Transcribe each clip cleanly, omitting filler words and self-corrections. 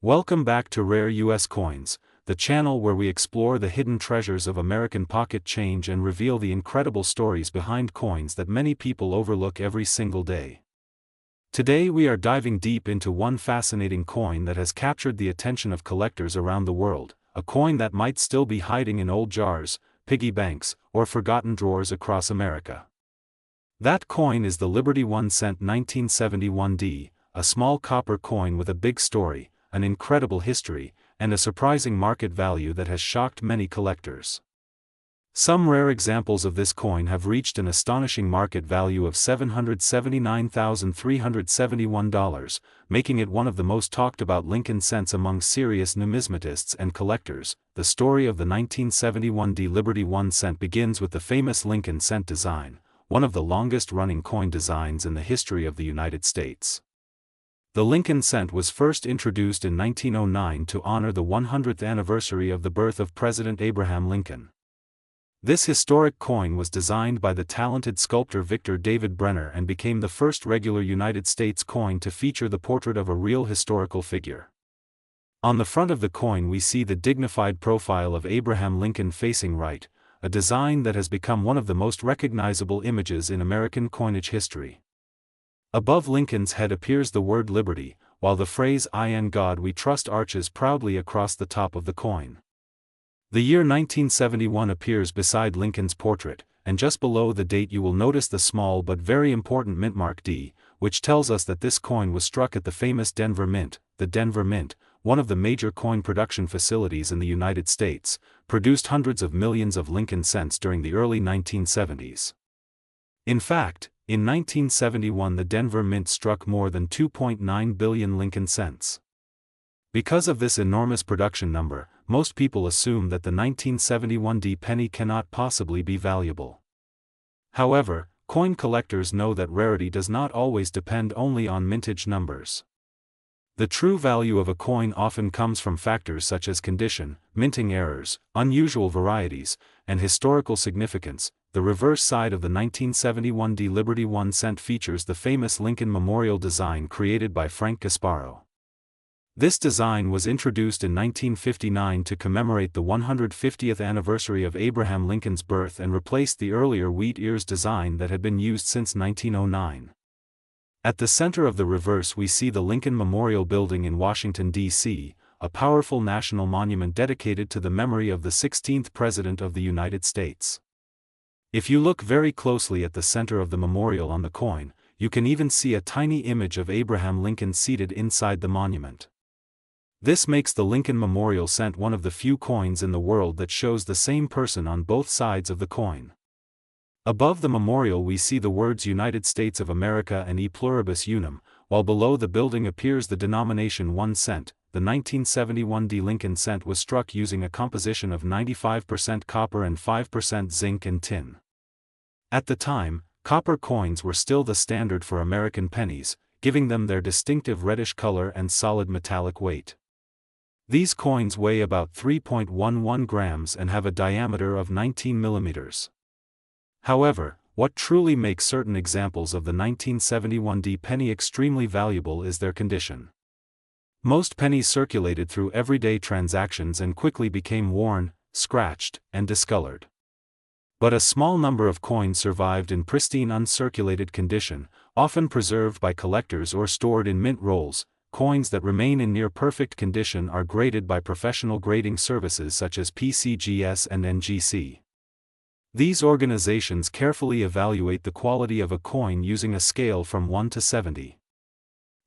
Welcome back to Rare US Coins, the channel where we explore the hidden treasures of American pocket change and reveal the incredible stories behind coins that many people overlook every single day. Today we are diving deep into one fascinating coin that has captured the attention of collectors around the world, a coin that might still be hiding in old jars, piggy banks, or forgotten drawers across America. That coin is the Liberty 1 cent 1971D, a small copper coin with a big story, an incredible history, and a surprising market value that has shocked many collectors. Some rare examples of this coin have reached an astonishing market value of $779,371, making it one of the most talked about Lincoln cents among serious numismatists and collectors. The story of the 1971D Liberty 1 cent begins with the famous Lincoln cent design, one of the longest-running coin designs in the history of the United States. The Lincoln cent was first introduced in 1909 to honor the 100th anniversary of the birth of President Abraham Lincoln. This historic coin was designed by the talented sculptor Victor David Brenner and became the first regular United States coin to feature the portrait of a real historical figure. On the front of the coin we see the dignified profile of Abraham Lincoln facing right, a design that has become one of the most recognizable images in American coinage history. Above Lincoln's head appears the word Liberty, while the phrase "I and God We Trust" arches proudly across the top of the coin. The year 1971 appears beside Lincoln's portrait, and just below the date you will notice the small but very important mintmark D, which tells us that this coin was struck at the famous Denver Mint. The Denver Mint, one of the major coin production facilities in the United States, produced hundreds of millions of Lincoln cents during the early 1970s. In fact, in 1971 the Denver Mint struck more than 2.9 billion Lincoln cents. Because of this enormous production number, most people assume that the 1971D penny cannot possibly be valuable. However, coin collectors know that rarity does not always depend only on mintage numbers. The true value of a coin often comes from factors such as condition, minting errors, unusual varieties, and historical significance. The reverse side of the 1971D Liberty 1 cent features the famous Lincoln Memorial design created by Frank Gasparo. This design was introduced in 1959 to commemorate the 150th anniversary of Abraham Lincoln's birth and replaced the earlier wheat ears design that had been used since 1909. At the center of the reverse we see the Lincoln Memorial Building in Washington, D.C., a powerful national monument dedicated to the memory of the 16th President of the United States. If you look very closely at the center of the memorial on the coin, you can even see a tiny image of Abraham Lincoln seated inside the monument. This makes the Lincoln Memorial cent one of the few coins in the world that shows the same person on both sides of the coin. Above the memorial we see the words United States of America and E pluribus unum, while below the building appears the denomination 1 cent. The 1971D Lincoln cent was struck using a composition of 95% copper and 5% zinc and tin. At the time, copper coins were still the standard for American pennies, giving them their distinctive reddish color and solid metallic weight. These coins weigh about 3.11 grams and have a diameter of 19 millimeters. However, what truly makes certain examples of the 1971D penny extremely valuable is their condition. Most pennies circulated through everyday transactions and quickly became worn, scratched, and discolored. But a small number of coins survived in pristine uncirculated condition, often preserved by collectors or stored in mint rolls. Coins that remain in near-perfect condition are graded by professional grading services such as PCGS and NGC. These organizations carefully evaluate the quality of a coin using a scale from 1 to 70.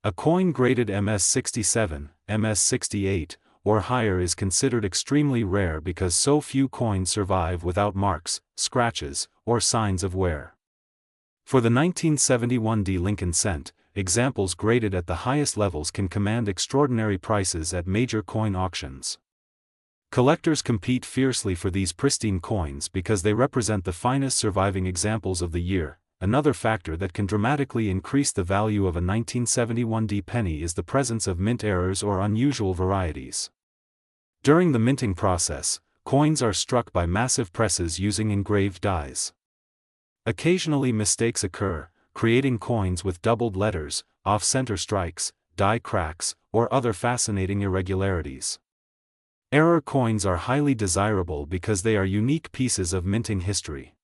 A coin graded MS67, MS68, or higher is considered extremely rare because so few coins survive without marks, scratches, or signs of wear. For the 1971D Lincoln cent, examples graded at the highest levels can command extraordinary prices at major coin auctions. Collectors compete fiercely for these pristine coins because they represent the finest surviving examples of the year. Another factor that can dramatically increase the value of a 1971D penny is the presence of mint errors or unusual varieties. During the minting process, coins are struck by massive presses using engraved dies. Occasionally mistakes occur, creating coins with doubled letters, off-center strikes, die cracks, or other fascinating irregularities. Error coins are highly desirable because they are unique pieces of minting history.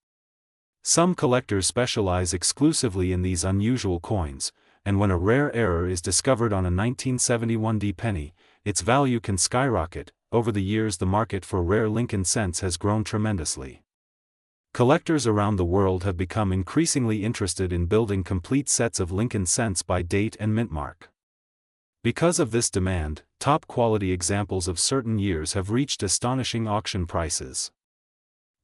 Some collectors specialize exclusively in these unusual coins, and when a rare error is discovered on a 1971 D penny, its value can skyrocket. Over the years, the market for rare Lincoln cents has grown tremendously. Collectors around the world have become increasingly interested in building complete sets of Lincoln cents by date and mint mark. Because of this demand, top-quality examples of certain years have reached astonishing auction prices.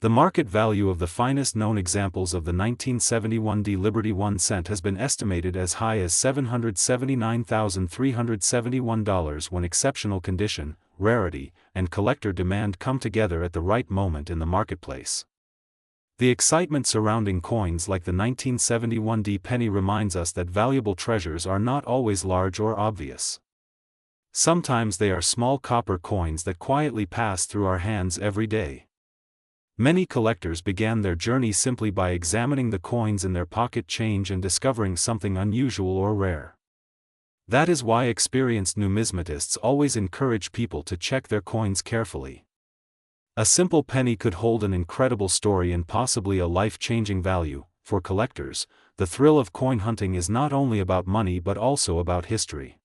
The market value of the finest known examples of the 1971 D Liberty 1 cent has been estimated as high as $779,371 when exceptional condition, rarity, and collector demand come together at the right moment in the marketplace. The excitement surrounding coins like the 1971 D penny reminds us that valuable treasures are not always large or obvious. Sometimes they are small copper coins that quietly pass through our hands every day. Many collectors began their journey simply by examining the coins in their pocket change and discovering something unusual or rare. That is why experienced numismatists always encourage people to check their coins carefully. A simple penny could hold an incredible story and possibly a life-changing value. For collectors, the thrill of coin hunting is not only about money but also about history.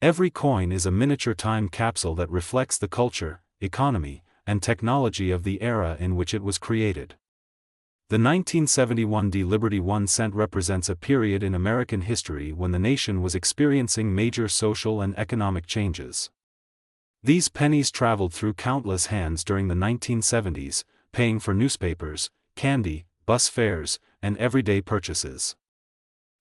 Every coin is a miniature time capsule that reflects the culture, economy, and technology of the era in which it was created. The 1971 D Liberty 1 cent represents a period in American history when the nation was experiencing major social and economic changes. These pennies traveled through countless hands during the 1970s, paying for newspapers, candy, bus fares, and everyday purchases.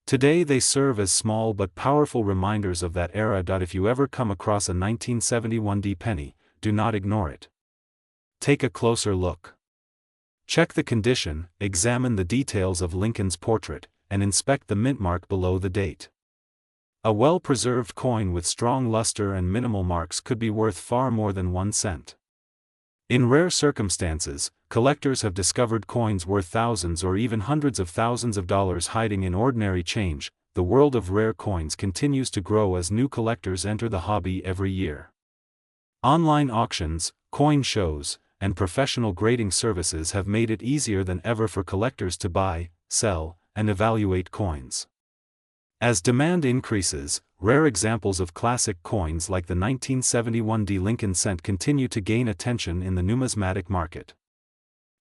Today they serve as small but powerful reminders of that era. If you ever come across a 1971 D penny, do not ignore it. Take a closer look. Check the condition, examine the details of Lincoln's portrait, and inspect the mint mark below the date. A well-preserved coin with strong luster and minimal marks could be worth far more than 1 cent. In rare circumstances, collectors have discovered coins worth thousands or even hundreds of thousands of dollars hiding in ordinary change. The world of rare coins continues to grow as new collectors enter the hobby every year. Online auctions, coin shows, and professional grading services have made it easier than ever for collectors to buy, sell, and evaluate coins. As demand increases, rare examples of classic coins like the 1971 D Lincoln cent continue to gain attention in the numismatic market.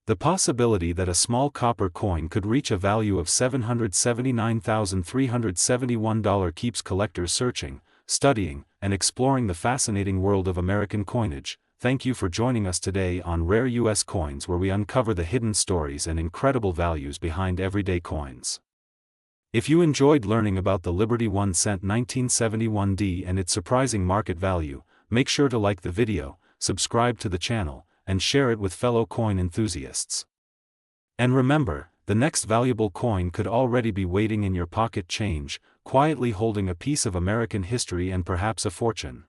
The possibility that a small copper coin could reach a value of $779,371 keeps collectors searching, studying, and exploring the fascinating world of American coinage. Thank you for joining us today on Rare U.S. Coins, where we uncover the hidden stories and incredible values behind everyday coins. If you enjoyed learning about the Liberty 1 cent 1971 D and its surprising market value, make sure to like the video, subscribe to the channel, and share it with fellow coin enthusiasts. And remember, the next valuable coin could already be waiting in your pocket change, quietly holding a piece of American history and perhaps a fortune.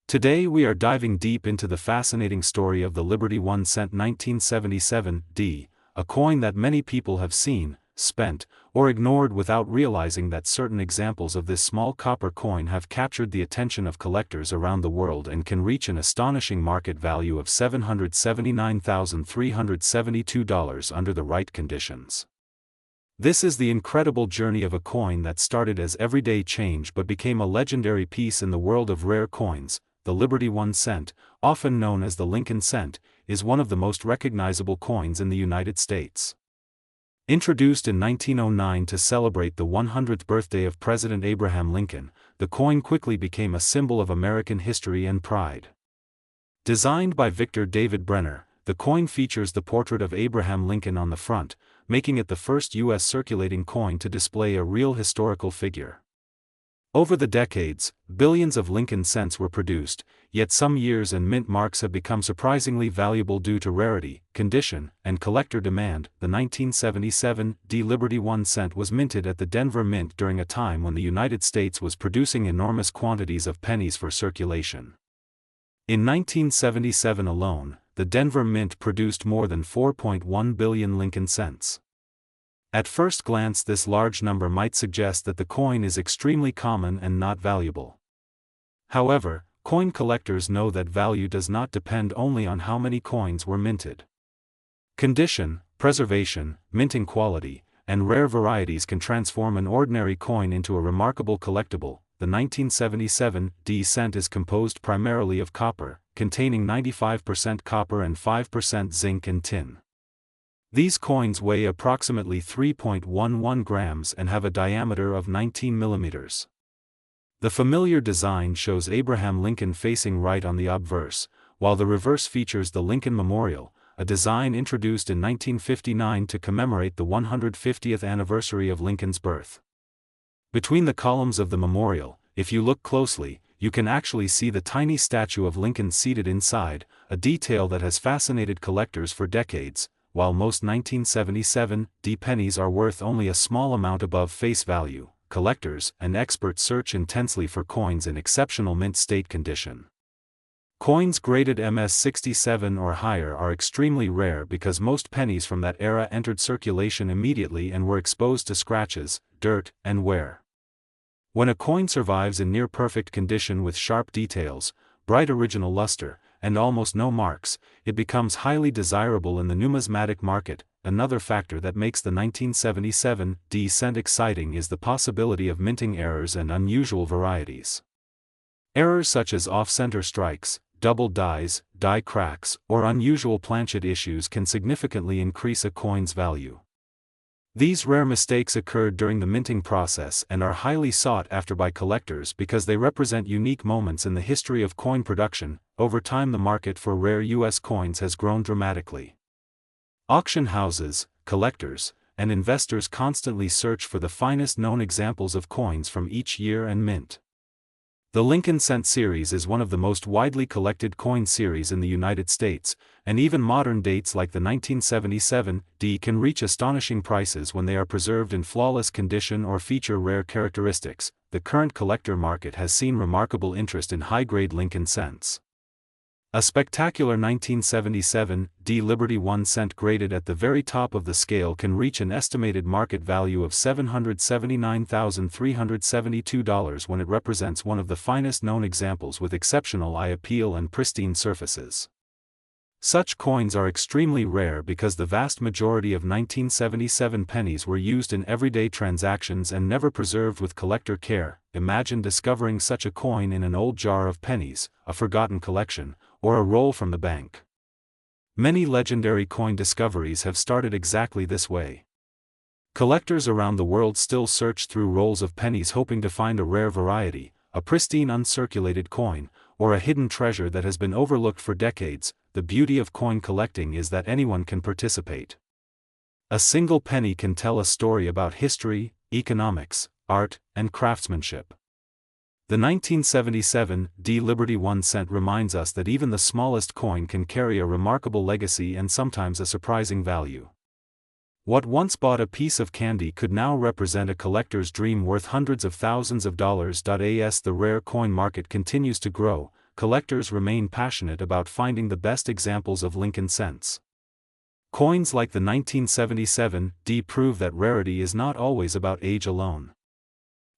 Today we are diving deep into the fascinating story of the Liberty 1 cent 1977 D, a coin that many people have seen, spent, or ignored without realizing that certain examples of this small copper coin have captured the attention of collectors around the world and can reach an astonishing market value of $779,372 under the right conditions. This is the incredible journey of a coin that started as everyday change but became a legendary piece in the world of rare coins. The Liberty 1 cent, often known as the Lincoln cent, is one of the most recognizable coins in the United States. Introduced in 1909 to celebrate the 100th birthday of President Abraham Lincoln, the coin quickly became a symbol of American history and pride. Designed by Victor David Brenner, the coin features the portrait of Abraham Lincoln on the front, making it the first U.S. circulating coin to display a real historical figure. Over the decades, billions of Lincoln cents were produced, yet some years and mint marks have become surprisingly valuable due to rarity, condition, and collector demand. The 1977 D Liberty 1 cent was minted at the Denver Mint during a time when the United States was producing enormous quantities of pennies for circulation. In 1977 alone, the Denver Mint produced more than 4.1 billion Lincoln cents. At first glance, this large number might suggest that the coin is extremely common and not valuable. However, coin collectors know that value does not depend only on how many coins were minted. Condition, preservation, minting quality, and rare varieties can transform an ordinary coin into a remarkable collectible. The 1977 D cent is composed primarily of copper, containing 95% copper and 5% zinc and tin. These coins weigh approximately 3.11 grams and have a diameter of 19 millimeters. The familiar design shows Abraham Lincoln facing right on the obverse, while the reverse features the Lincoln Memorial, a design introduced in 1959 to commemorate the 150th anniversary of Lincoln's birth. Between the columns of the memorial, if you look closely, you can actually see the tiny statue of Lincoln seated inside, a detail that has fascinated collectors for decades. While most 1977 D pennies are worth only a small amount above face value, collectors and experts search intensely for coins in exceptional mint state condition. Coins graded MS-67 or higher are extremely rare because most pennies from that era entered circulation immediately and were exposed to scratches, dirt, and wear. When a coin survives in near-perfect condition with sharp details, bright original luster, and almost no marks, it becomes highly desirable in the numismatic market. Another factor that makes the 1977 D cent exciting is the possibility of minting errors and unusual varieties. Errors such as off-center strikes, double dies, die cracks, or unusual planchet issues can significantly increase a coin's value. These rare mistakes occurred during the minting process and are highly sought after by collectors because they represent unique moments in the history of coin production. Over time, the market for rare U.S. coins has grown dramatically. Auction houses, collectors, and investors constantly search for the finest known examples of coins from each year and mint. The Lincoln Cent series is one of the most widely collected coin series in the United States, and even modern dates like the 1977 D can reach astonishing prices when they are preserved in flawless condition or feature rare characteristics. The current collector market has seen remarkable interest in high-grade Lincoln Cents. A spectacular 1977 D Liberty 1 cent graded at the very top of the scale can reach an estimated market value of $779,372 when it represents one of the finest known examples with exceptional eye appeal and pristine surfaces. Such coins are extremely rare because the vast majority of 1977 pennies were used in everyday transactions and never preserved with collector care. Imagine discovering such a coin in an old jar of pennies, a forgotten collection, or a roll from the bank. Many legendary coin discoveries have started exactly this way. Collectors around the world still search through rolls of pennies hoping to find a rare variety, a pristine uncirculated coin, or a hidden treasure that has been overlooked for decades. The beauty of coin collecting is that anyone can participate. A single penny can tell a story about history, economics, art, and craftsmanship. The 1977 D Liberty 1 cent reminds us that even the smallest coin can carry a remarkable legacy and sometimes a surprising value. What once bought a piece of candy could now represent a collector's dream worth hundreds of thousands of dollars. As the rare coin market continues to grow, collectors remain passionate about finding the best examples of Lincoln Cents. Coins like the 1977 D prove that rarity is not always about age alone.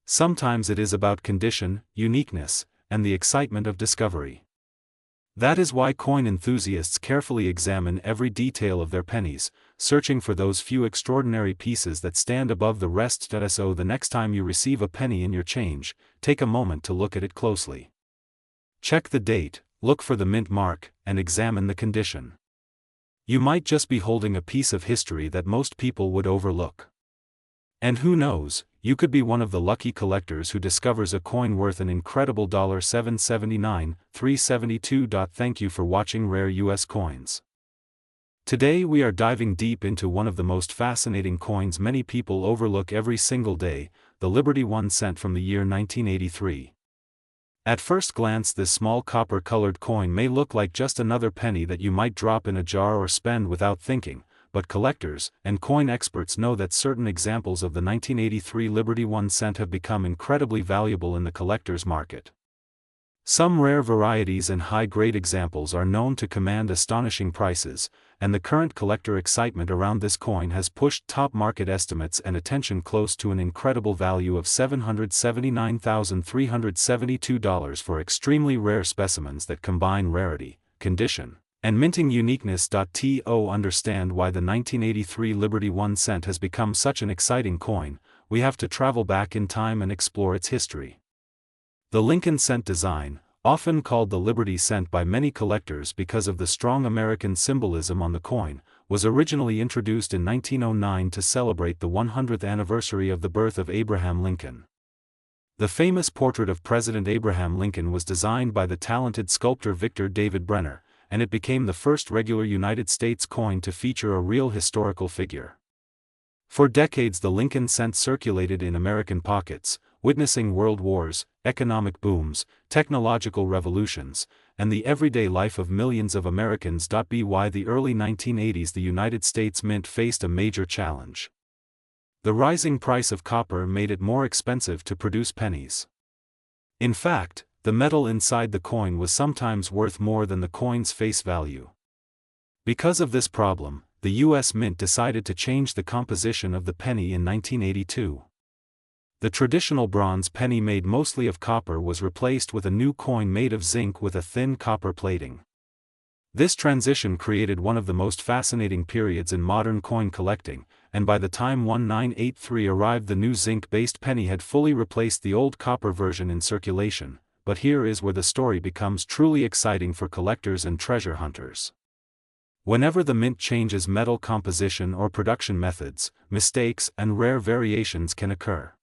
Sometimes it is about condition, uniqueness, and the excitement of discovery. That is why coin enthusiasts carefully examine every detail of their pennies, searching for those few extraordinary pieces that stand above the rest. So the next time you receive a penny in your change, take a moment to look at it closely. Check the date, look for the mint mark, and examine the condition. You might just be holding a piece of history that most people would overlook. And who knows, you could be one of the lucky collectors who discovers a coin worth an incredible $779,372. Thank you for watching Rare US Coins. Today we are diving deep into one of the most fascinating coins many people overlook every single day, the Liberty 1 cent from the year 1983. At first glance, this small copper-colored coin may look like just another penny that you might drop in a jar or spend without thinking, but collectors and coin experts know that certain examples of the 1983 Liberty 1 cent have become incredibly valuable in the collector's market. Some rare varieties and high-grade examples are known to command astonishing prices, and the current collector excitement around this coin has pushed top market estimates and attention close to an incredible value of $779,372 for extremely rare specimens that combine rarity, condition, and minting uniqueness. To understand why the 1983 Liberty 1 cent has become such an exciting coin, we have to travel back in time and explore its history. The Lincoln cent design, often called the Liberty cent by many collectors because of the strong American symbolism on the coin, was originally introduced in 1909 to celebrate the 100th anniversary of the birth of Abraham Lincoln. The famous portrait of President Abraham Lincoln was designed by the talented sculptor Victor David Brenner, and it became the first regular United States coin to feature a real historical figure. For decades the Lincoln cent circulated in American pockets, witnessing world wars, economic booms, technological revolutions, and the everyday life of millions of Americans. By the early 1980s the United States Mint faced a major challenge. The rising price of copper made it more expensive to produce pennies. In fact, the metal inside the coin was sometimes worth more than the coin's face value. Because of this problem, the U.S. Mint decided to change the composition of the penny in 1982. The traditional bronze penny made mostly of copper was replaced with a new coin made of zinc with a thin copper plating. This transition created one of the most fascinating periods in modern coin collecting, and by the time 1983 arrived the new zinc-based penny had fully replaced the old copper version in circulation. But here is where the story becomes truly exciting for collectors and treasure hunters. Whenever the mint changes metal composition or production methods, mistakes and rare variations can occur.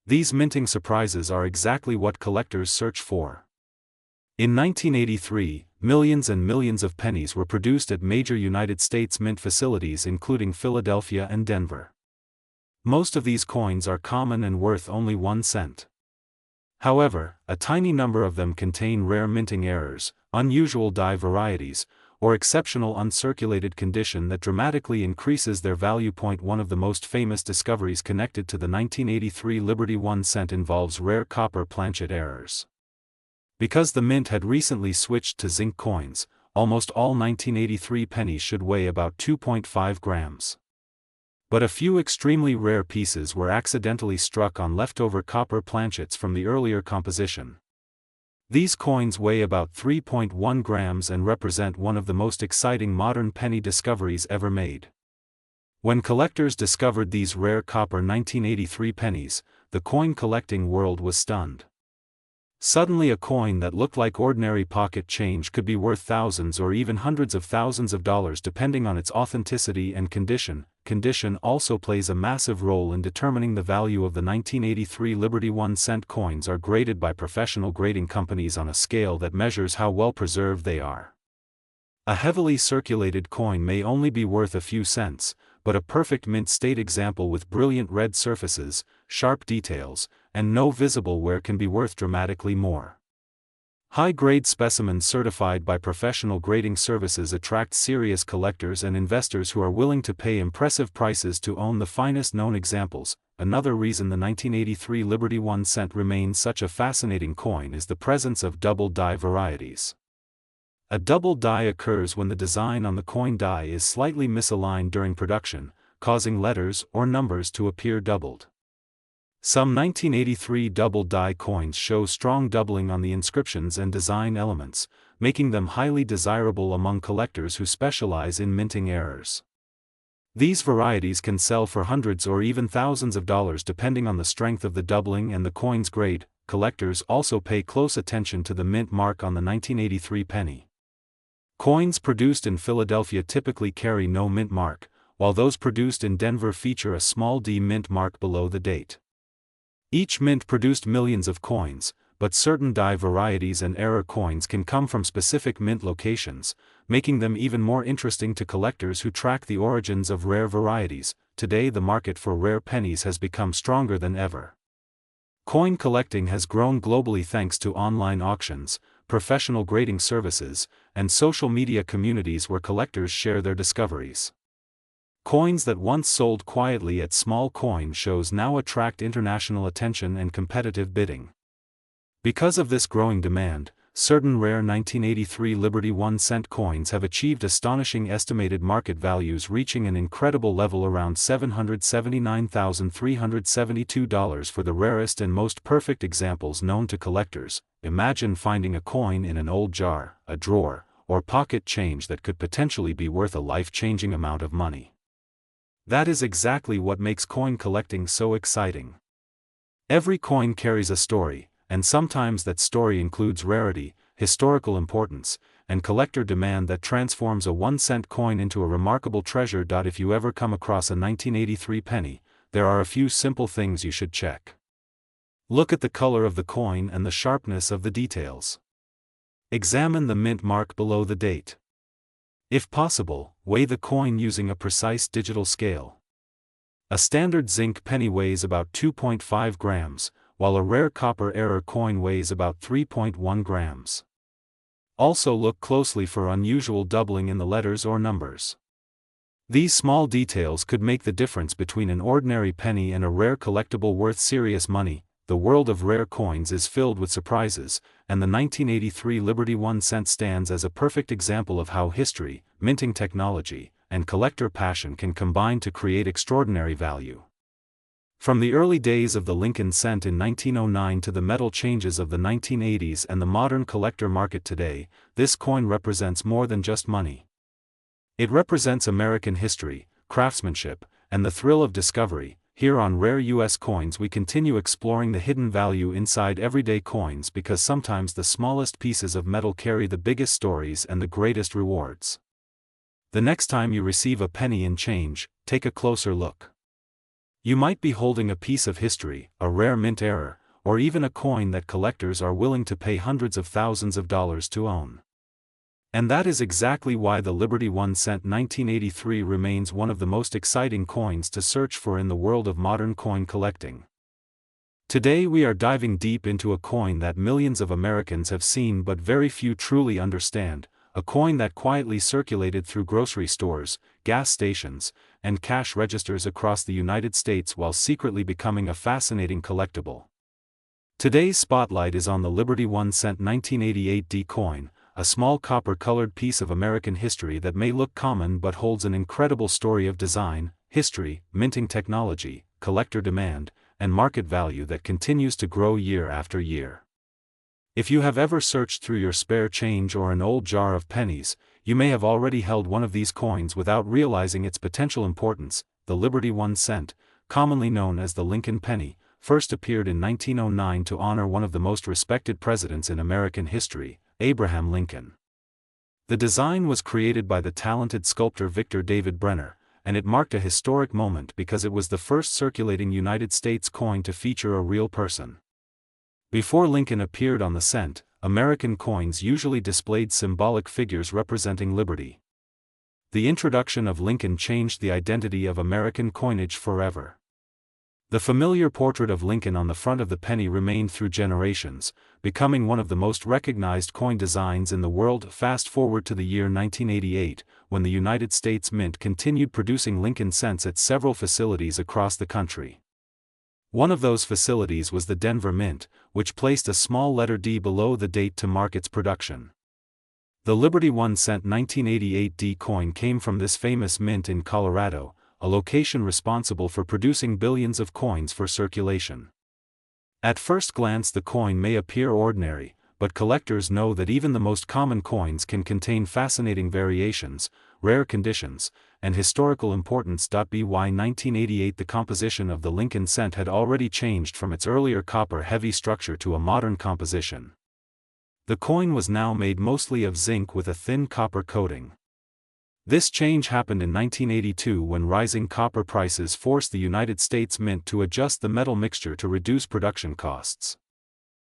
These minting surprises are exactly what collectors search for. In 1983, millions and millions of pennies were produced at major United States mint facilities including Philadelphia and Denver. Most of these coins are common and worth only 1 cent. However, a tiny number of them contain rare minting errors, unusual die varieties, or exceptional uncirculated condition that dramatically increases their value. One of the most famous discoveries connected to the 1983 Liberty 1 cent involves rare copper planchet errors. Because the mint had recently switched to zinc coins, almost all 1983 pennies should weigh about 2.5 grams. But a few extremely rare pieces were accidentally struck on leftover copper planchets from the earlier composition. These coins weigh about 3.1 grams and represent one of the most exciting modern penny discoveries ever made. When collectors discovered these rare copper 1983 pennies, the coin collecting world was stunned. Suddenly a coin that looked like ordinary pocket change could be worth thousands or even hundreds of thousands of dollars depending on its authenticity and condition. Condition also plays a massive role in determining the value of the 1983 Liberty 1 cent coins are graded by professional grading companies on a scale that measures how well preserved they are. A heavily circulated coin may only be worth a few cents, but a perfect mint state example with brilliant red surfaces, sharp details, and no visible wear can be worth dramatically more. High-grade specimens certified by professional grading services attract serious collectors and investors who are willing to pay impressive prices to own the finest known examples. Another reason the 1983 Liberty 1 cent remains such a fascinating coin is the presence of double die varieties. A double die occurs when the design on the coin die is slightly misaligned during production, causing letters or numbers to appear doubled. Some 1983 double die coins show strong doubling on the inscriptions and design elements, making them highly desirable among collectors who specialize in minting errors. These varieties can sell for hundreds or even thousands of dollars depending on the strength of the doubling and the coin's grade. Collectors also pay close attention to the mint mark on the 1983 penny. Coins produced in Philadelphia typically carry no mint mark, while those produced in Denver feature a small D mint mark below the date. Each mint produced millions of coins, but certain die varieties and error coins can come from specific mint locations, making them even more interesting to collectors who track the origins of rare varieties. Today the market for rare pennies has become stronger than ever. Coin collecting has grown globally thanks to online auctions, professional grading services, and social media communities where collectors share their discoveries. Coins that once sold quietly at small coin shows now attract international attention and competitive bidding. Because of this growing demand, certain rare 1983 Liberty 1-cent coins have achieved astonishing estimated market values, reaching an incredible level around $779,372 for the rarest and most perfect examples known to collectors. Imagine finding a coin in an old jar, a drawer, or pocket change that could potentially be worth a life-changing amount of money. That is exactly what makes coin collecting so exciting. Every coin carries a story, and sometimes that story includes rarity, historical importance, and collector demand that transforms a 1-cent coin into a remarkable treasure. If you ever come across a 1983 penny, there are a few simple things you should check. Look at the color of the coin and the sharpness of the details. Examine the mint mark below the date. If possible, weigh the coin using a precise digital scale. A standard zinc penny weighs about 2.5 grams, while a rare copper error coin weighs about 3.1 grams. Also look closely for unusual doubling in the letters or numbers. These small details could make the difference between an ordinary penny and a rare collectible worth serious money. The world of rare coins is filled with surprises, and the 1983 Liberty 1-cent stands as a perfect example of how history, minting technology, and collector passion can combine to create extraordinary value. From the early days of the Lincoln cent in 1909 to the metal changes of the 1980s and the modern collector market today, this coin represents more than just money. It represents American history, craftsmanship, and the thrill of discovery. Here on Rare U.S. Coins we continue exploring the hidden value inside everyday coins, because sometimes the smallest pieces of metal carry the biggest stories and the greatest rewards. The next time you receive a penny in change, take a closer look. You might be holding a piece of history, a rare mint error, or even a coin that collectors are willing to pay hundreds of thousands of dollars to own. And that is exactly why the Liberty 1-cent 1983 remains one of the most exciting coins to search for in the world of modern coin collecting. Today we are diving deep into a coin that millions of Americans have seen but very few truly understand, a coin that quietly circulated through grocery stores, gas stations, and cash registers across the United States while secretly becoming a fascinating collectible. Today's spotlight is on the Liberty 1-cent 1988 D coin, a small copper-colored piece of American history that may look common but holds an incredible story of design, history, minting technology, collector demand, and market value that continues to grow year after year. If you have ever searched through your spare change or an old jar of pennies, you may have already held one of these coins without realizing its potential importance. The Liberty 1-cent, commonly known as the Lincoln penny, first appeared in 1909 to honor one of the most respected presidents in American history, Abraham Lincoln. The design was created by the talented sculptor Victor David Brenner, and it marked a historic moment because it was the first circulating United States coin to feature a real person. Before Lincoln appeared on the cent, American coins usually displayed symbolic figures representing liberty. The introduction of Lincoln changed the identity of American coinage forever. The familiar portrait of Lincoln on the front of the penny remained through generations, becoming one of the most recognized coin designs in the world. Fast forward to the year 1988, when the United States Mint continued producing Lincoln cents at several facilities across the country. One of those facilities was the Denver Mint, which placed a small letter D below the date to mark its production. The Liberty 1-cent 1988 D coin came from this famous mint in Colorado, a location responsible for producing billions of coins for circulation. At first glance the coin may appear ordinary, but collectors know that even the most common coins can contain fascinating variations, rare conditions, and historical importance. By 1988 the composition of the Lincoln cent had already changed from its earlier copper-heavy structure to a modern composition. The coin was now made mostly of zinc with a thin copper coating. This change happened in 1982 when rising copper prices forced the United States Mint to adjust the metal mixture to reduce production costs.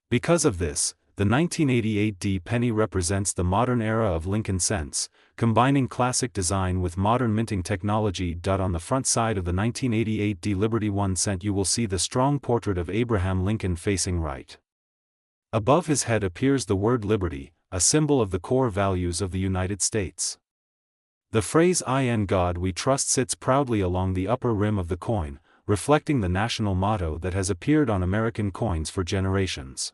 Because of this, the 1988 D penny represents the modern era of Lincoln cents, combining classic design with modern minting technology. On the front side of the 1988 D Liberty 1-cent you will see the strong portrait of Abraham Lincoln facing right. Above his head appears the word liberty, a symbol of the core values of the United States. The phrase "In God We Trust" sits proudly along the upper rim of the coin, reflecting the national motto that has appeared on American coins for generations.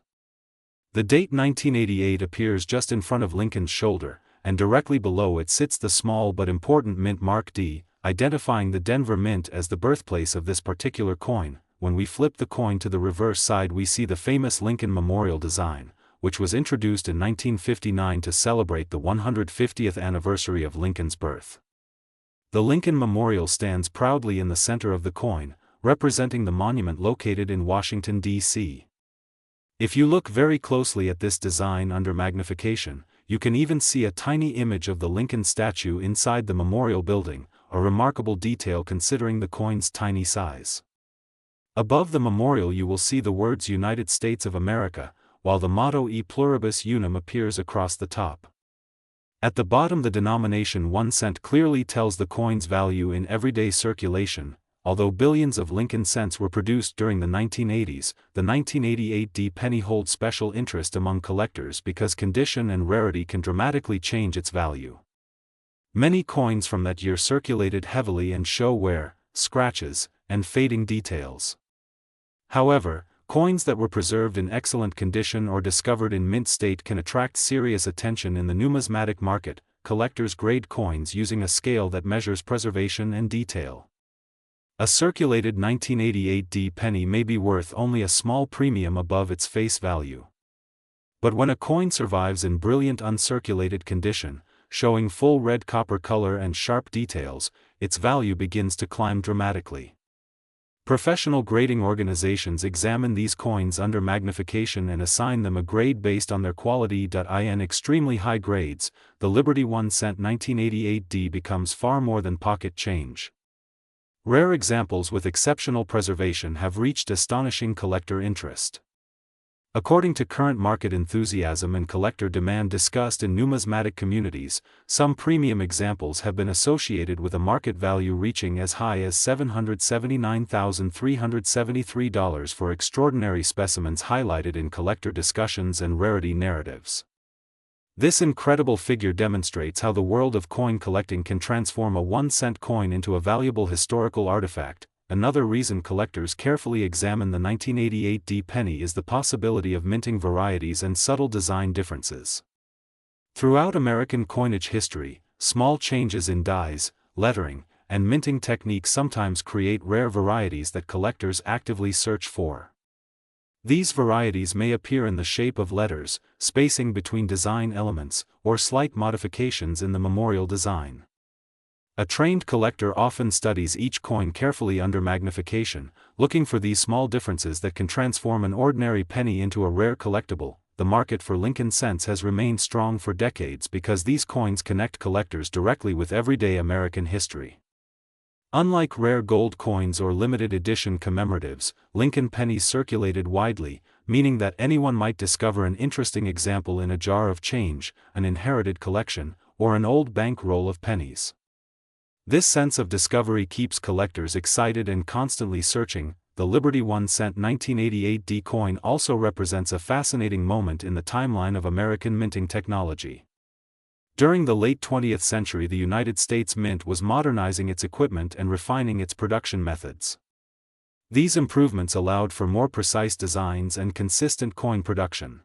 The date 1988 appears just in front of Lincoln's shoulder, and directly below it sits the small but important mint mark D, identifying the Denver Mint as the birthplace of this particular coin. When we flip the coin to the reverse side, we see the famous Lincoln Memorial design, which was introduced in 1959 to celebrate the 150th anniversary of Lincoln's birth. The Lincoln Memorial stands proudly in the center of the coin, representing the monument located in Washington, D.C. If you look very closely at this design under magnification, you can even see a tiny image of the Lincoln statue inside the memorial building, a remarkable detail considering the coin's tiny size. Above the memorial you will see the words United States of America, while the motto E pluribus unum appears across the top. At the bottom the denomination 1 cent clearly tells the coin's value in everyday circulation. Although billions of Lincoln cents were produced during the 1980s, the 1988 D penny holds special interest among collectors because condition and rarity can dramatically change its value. Many coins from that year circulated heavily and show wear, scratches, and fading details. However, coins that were preserved in excellent condition or discovered in mint state can attract serious attention in the numismatic market. Collectors grade coins using a scale that measures preservation and detail. A circulated 1988 D penny may be worth only a small premium above its face value. But when a coin survives in brilliant uncirculated condition, showing full red copper color and sharp details, its value begins to climb dramatically. Professional grading organizations examine these coins under magnification and assign them a grade based on their quality. In extremely high grades, the Liberty 1 cent 1988 D becomes far more than pocket change. Rare examples with exceptional preservation have reached astonishing collector interest. According to current market enthusiasm and collector demand discussed in numismatic communities, some premium examples have been associated with a market value reaching as high as $779,373 for extraordinary specimens highlighted in collector discussions and rarity narratives. This incredible figure demonstrates how the world of coin collecting can transform a 1 cent coin into a valuable historical artifact. Another reason collectors carefully examine the 1988 D penny is the possibility of minting varieties and subtle design differences. Throughout American coinage history, small changes in dies, lettering, and minting techniques sometimes create rare varieties that collectors actively search for. These varieties may appear in the shape of letters, spacing between design elements, or slight modifications in the memorial design. A trained collector often studies each coin carefully under magnification, looking for these small differences that can transform an ordinary penny into a rare collectible. The market for Lincoln cents has remained strong for decades because these coins connect collectors directly with everyday American history. Unlike rare gold coins or limited edition commemoratives, Lincoln pennies circulated widely, meaning that anyone might discover an interesting example in a jar of change, an inherited collection, or an old bank roll of pennies. This sense of discovery keeps collectors excited and constantly searching. The Liberty 1 cent 1988 D coin also represents a fascinating moment in the timeline of American minting technology. During the late 20th century, the United States Mint was modernizing its equipment and refining its production methods. These improvements allowed for more precise designs and consistent coin production.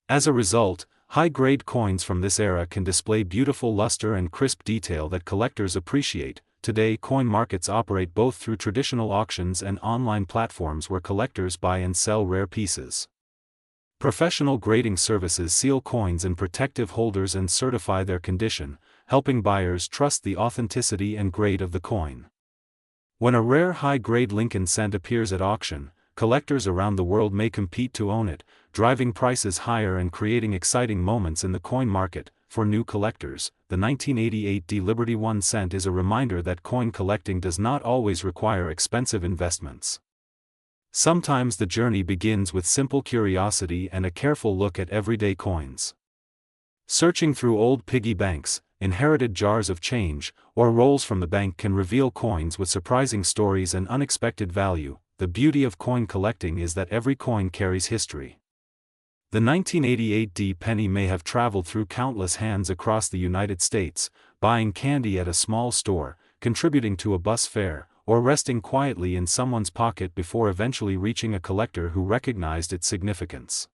As a result, high-grade coins from this era can display beautiful luster and crisp detail that collectors appreciate. Today, coin markets operate both through traditional auctions and online platforms where collectors buy and sell rare pieces. Professional grading services seal coins in protective holders and certify their condition, helping buyers trust the authenticity and grade of the coin. When a rare high-grade Lincoln cent appears at auction, collectors around the world may compete to own it, driving prices higher and creating exciting moments in the coin market. For new collectors, the 1988 D Liberty 1 cent is a reminder that coin collecting does not always require expensive investments. Sometimes the journey begins with simple curiosity and a careful look at everyday coins. Searching through old piggy banks, inherited jars of change, or rolls from the bank can reveal coins with surprising stories and unexpected value. The beauty of coin collecting is that every coin carries history. The 1988 D penny may have traveled through countless hands across the United States, buying candy at a small store, contributing to a bus fare, or resting quietly in someone's pocket before eventually reaching a collector who recognized its significance.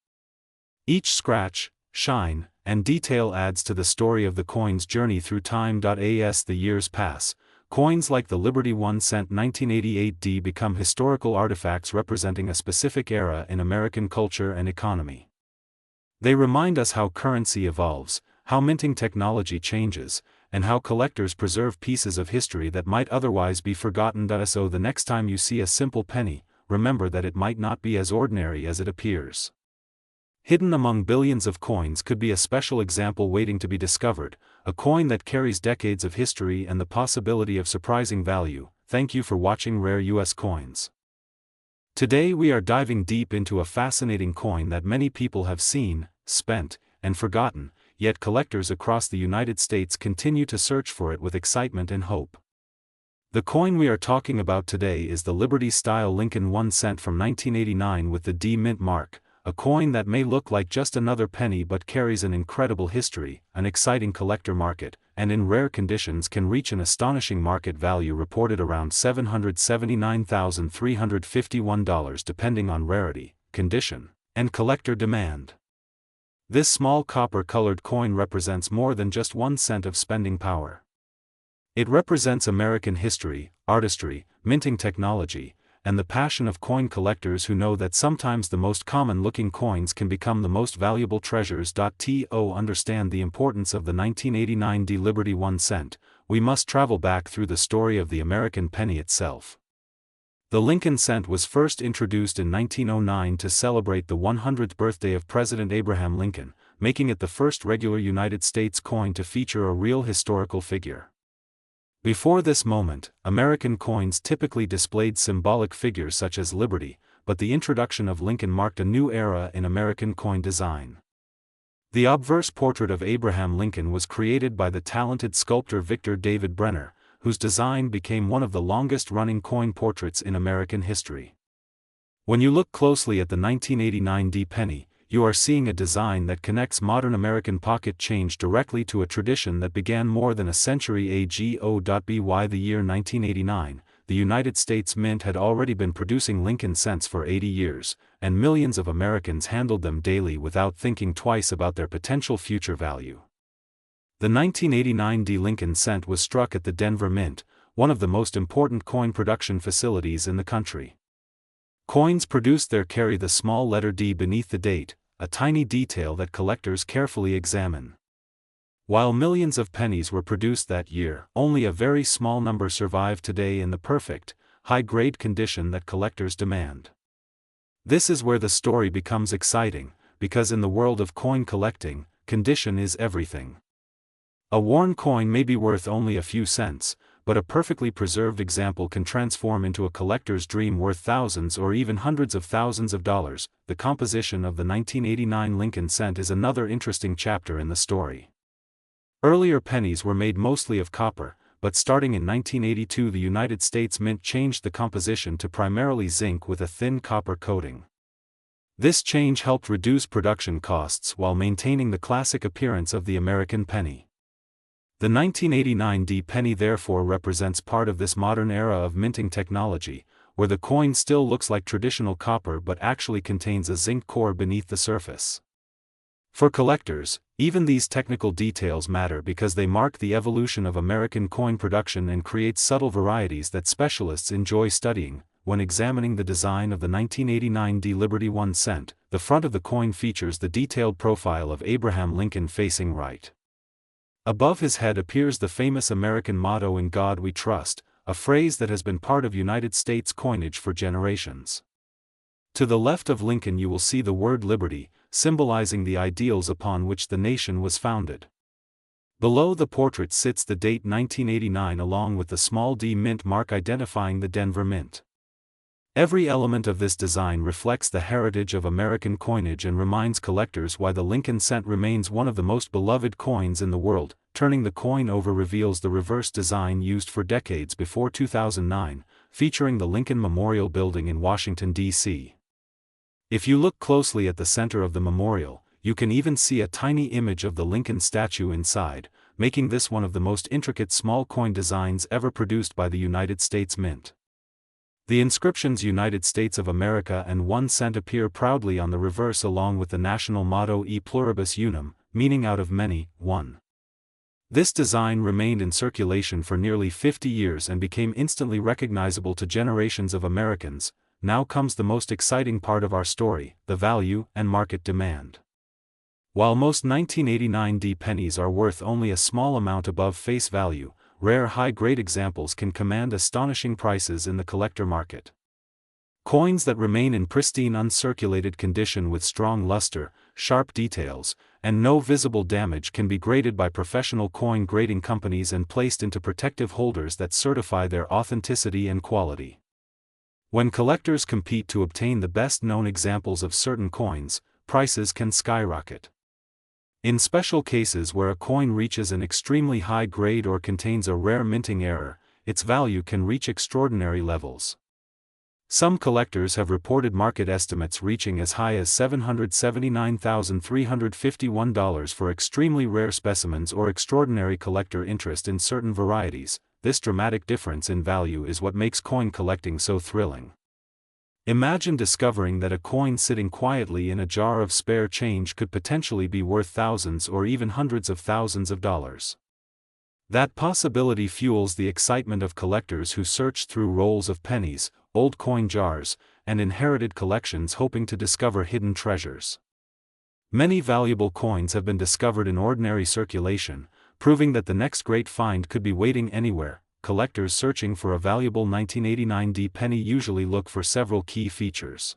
Each scratch, shine, and detail adds to the story of the coin's journey through time. As the years pass, coins like the Liberty 1 cent 1988D become historical artifacts representing a specific era in American culture and economy. They remind us how currency evolves, how minting technology changes, and how collectors preserve pieces of history that might otherwise be forgotten. So the next time you see a simple penny, remember that it might not be as ordinary as it appears. Hidden among billions of coins could be a special example waiting to be discovered, a coin that carries decades of history and the possibility of surprising value. Thank you for watching Rare US Coins. Today we are diving deep into a fascinating coin that many people have seen, spent, and forgotten, yet collectors across the United States continue to search for it with excitement and hope. The coin we are talking about today is the Liberty-style Lincoln 1 cent from 1989 with the D mint mark, a coin that may look like just another penny but carries an incredible history, an exciting collector market, and in rare conditions can reach an astonishing market value reported around $779,351 depending on rarity, condition, and collector demand. This small copper-colored coin represents more than just 1 cent of spending power. It represents American history, artistry, minting technology, and the passion of coin collectors who know that sometimes the most common-looking coins can become the most valuable treasures. To understand the importance of the 1989 D Liberty 1 cent, we must travel back through the story of the American penny itself. The Lincoln cent was first introduced in 1909 to celebrate the 100th birthday of President Abraham Lincoln, making it the first regular United States coin to feature a real historical figure. Before this moment, American coins typically displayed symbolic figures such as Liberty, but the introduction of Lincoln marked a new era in American coin design. The obverse portrait of Abraham Lincoln was created by the talented sculptor Victor David Brenner, whose design became one of the longest-running coin portraits in American history. When you look closely at the 1989 D penny, you are seeing a design that connects modern American pocket change directly to a tradition that began more than a century ago. By the year 1989, the United States Mint had already been producing Lincoln cents for 80 years, and millions of Americans handled them daily without thinking twice about their potential future value. The 1989 D Lincoln cent was struck at the Denver Mint, one of the most important coin production facilities in the country. Coins produced there carry the small letter D beneath the date, a tiny detail that collectors carefully examine. While millions of pennies were produced that year, only a very small number survive today in the perfect, high-grade condition that collectors demand. This is where the story becomes exciting, because in the world of coin collecting, condition is everything. A worn coin may be worth only a few cents, but a perfectly preserved example can transform into a collector's dream worth thousands or even hundreds of thousands of dollars. The composition of the 1989 Lincoln cent is another interesting chapter in the story. Earlier pennies were made mostly of copper, but starting in 1982 the United States Mint changed the composition to primarily zinc with a thin copper coating. This change helped reduce production costs while maintaining the classic appearance of the American penny. The 1989 D penny therefore represents part of this modern era of minting technology, where the coin still looks like traditional copper but actually contains a zinc core beneath the surface. For collectors, even these technical details matter because they mark the evolution of American coin production and create subtle varieties that specialists enjoy studying. When examining the design of the 1989 D Liberty 1 cent, the front of the coin features the detailed profile of Abraham Lincoln facing right. Above his head appears the famous American motto "In God We Trust," a phrase that has been part of United States coinage for generations. To the left of Lincoln you will see the word liberty, symbolizing the ideals upon which the nation was founded. Below the portrait sits the date 1989 along with the small D mint mark identifying the Denver Mint. Every element of this design reflects the heritage of American coinage and reminds collectors why the Lincoln cent remains one of the most beloved coins in the world. Turning the coin over reveals the reverse design used for decades before 2009, featuring the Lincoln Memorial Building in Washington, D.C. If you look closely at the center of the memorial, you can even see a tiny image of the Lincoln statue inside, making this one of the most intricate small coin designs ever produced by the United States Mint. The inscriptions United States of America and 1 cent appear proudly on the reverse along with the national motto E pluribus unum, meaning out of many, one. This design remained in circulation for nearly 50 years and became instantly recognizable to generations of Americans. Now comes the most exciting part of our story, the value and market demand. While most 1989 D pennies are worth only a small amount above face value, rare high-grade examples can command astonishing prices in the collector market. Coins that remain in pristine uncirculated condition with strong luster, sharp details, and no visible damage can be graded by professional coin grading companies and placed into protective holders that certify their authenticity and quality. When collectors compete to obtain the best-known examples of certain coins, prices can skyrocket. In special cases where a coin reaches an extremely high grade or contains a rare minting error, its value can reach extraordinary levels. Some collectors have reported market estimates reaching as high as $779,351 for extremely rare specimens or extraordinary collector interest in certain varieties. This dramatic difference in value is what makes coin collecting so thrilling. Imagine discovering that a coin sitting quietly in a jar of spare change could potentially be worth thousands or even hundreds of thousands of dollars. That possibility fuels the excitement of collectors who search through rolls of pennies, old coin jars, and inherited collections hoping to discover hidden treasures. Many valuable coins have been discovered in ordinary circulation, proving that the next great find could be waiting anywhere. Collectors searching for a valuable 1989 D penny usually look for several key features.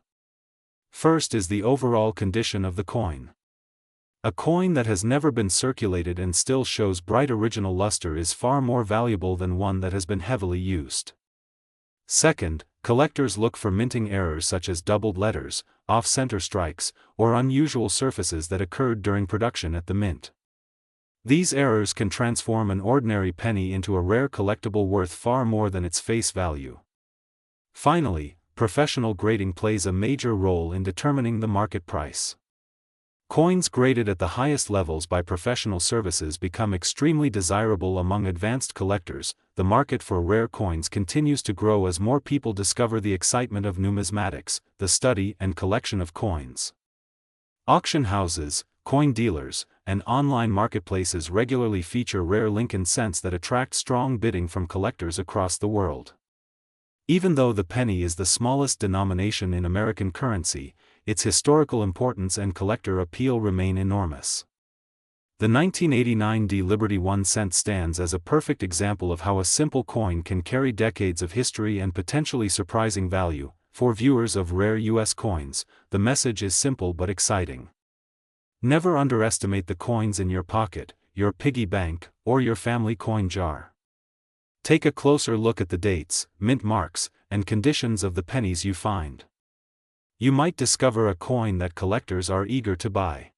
First is the overall condition of the coin. A coin that has never been circulated and still shows bright original luster is far more valuable than one that has been heavily used. Second, collectors look for minting errors such as doubled letters, off-center strikes, or unusual surfaces that occurred during production at the mint. These errors can transform an ordinary penny into a rare collectible worth far more than its face value. Finally, professional grading plays a major role in determining the market price. Coins graded at the highest levels by professional services become extremely desirable among advanced collectors. The market for rare coins continues to grow as more people discover the excitement of numismatics, the study and collection of coins. Auction houses, coin dealers, and online marketplaces regularly feature rare Lincoln cents that attract strong bidding from collectors across the world. Even though the penny is the smallest denomination in American currency, its historical importance and collector appeal remain enormous. The 1989 D Liberty 1 cent stands as a perfect example of how a simple coin can carry decades of history and potentially surprising value. For viewers of rare U.S. coins, the message is simple but exciting. Never underestimate the coins in your pocket, your piggy bank, or your family coin jar. Take a closer look at the dates, mint marks, and conditions of the pennies you find. You might discover a coin that collectors are eager to buy.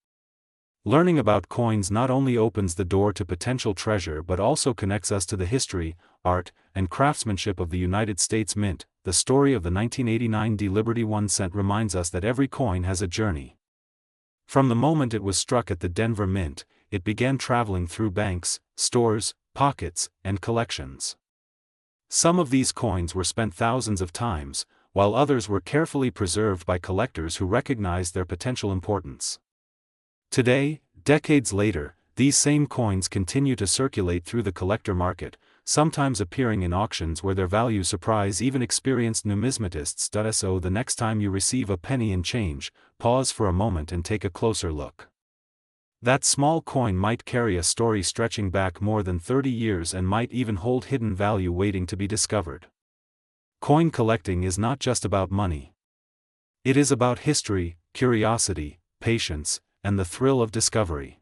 Learning about coins not only opens the door to potential treasure but also connects us to the history, art, and craftsmanship of the United States Mint. The story of the 1989 D Liberty 1 cent reminds us that every coin has a journey. From the moment it was struck at the Denver Mint, it began traveling through banks, stores, pockets, and collections. Some of these coins were spent thousands of times, while others were carefully preserved by collectors who recognized their potential importance. Today, decades later, these same coins continue to circulate through the collector market, sometimes appearing in auctions where their value surprise even experienced numismatists. So the next time you receive a penny in change, pause for a moment and take a closer look. That small coin might carry a story stretching back more than 30 years and might even hold hidden value waiting to be discovered. Coin collecting is not just about money. It is about history, curiosity, patience, and the thrill of discovery.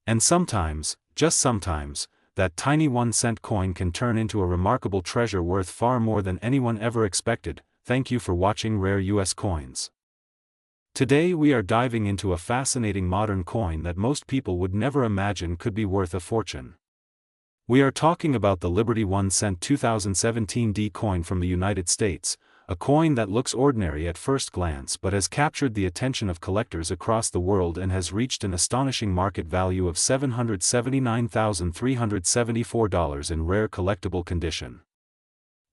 And sometimes, just sometimes, that tiny 1 cent coin can turn into a remarkable treasure worth far more than anyone ever expected. Thank you for watching Rare US Coins. Today we are diving into a fascinating modern coin that most people would never imagine could be worth a fortune. We are talking about the Liberty 1 cent 2017 D coin from the United States, a coin that looks ordinary at first glance but has captured the attention of collectors across the world and has reached an astonishing market value of $779,374 in rare collectible condition.